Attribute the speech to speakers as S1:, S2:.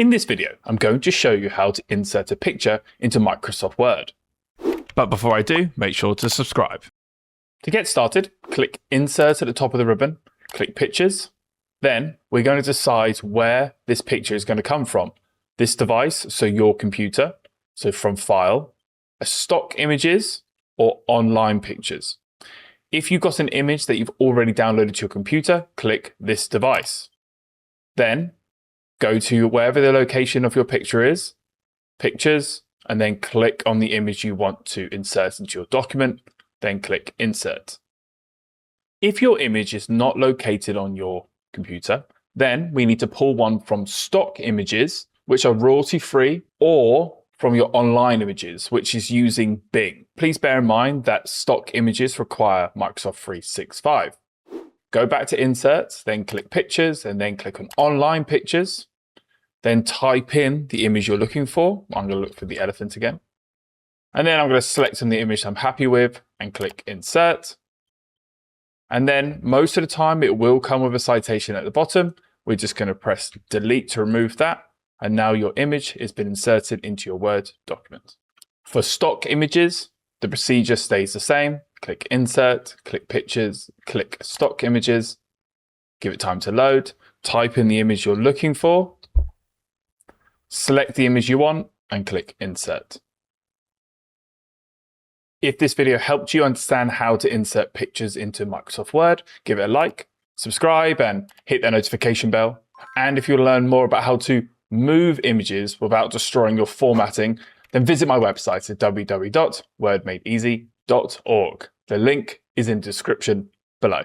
S1: In this video, I'm going to show you how to insert a picture into Microsoft Word. But before I do, make sure to subscribe. To get started, click Insert at the top of the ribbon, click Pictures. Then we're going to decide where this picture is going to come from. This device, so your computer, so from File, Stock Images, or Online Pictures. If you've got an image that you've already downloaded to your computer, click this device. Then go to wherever the location of your picture is, Pictures, and then click on the image you want to insert into your document, then click Insert. If your image is not located on your computer, then we need to pull one from Stock Images, which are royalty-free, or from your online images, which is using Bing. Please bear in mind that stock images require Microsoft 365. Go back to Insert, then click Pictures, and then click on Online Pictures. Then type in the image you're looking for. I'm going to look for the elephant again. And then I'm going to select on the image I'm happy with and click Insert. And then most of the time it will come with a citation at the bottom. We're just going to press Delete to remove that. And now your image has been inserted into your Word document. For stock images, the procedure stays the same. Click Insert, click Pictures, click Stock Images, give it time to load, type in the image you're looking for, select the image you want, and click Insert. If this video helped you understand how to insert pictures into Microsoft Word, give it a like, subscribe, and hit that notification bell. And if you want to learn more about how to move images without destroying your formatting, then visit my website at www.wordmadeeasy.org. The link is in the description below.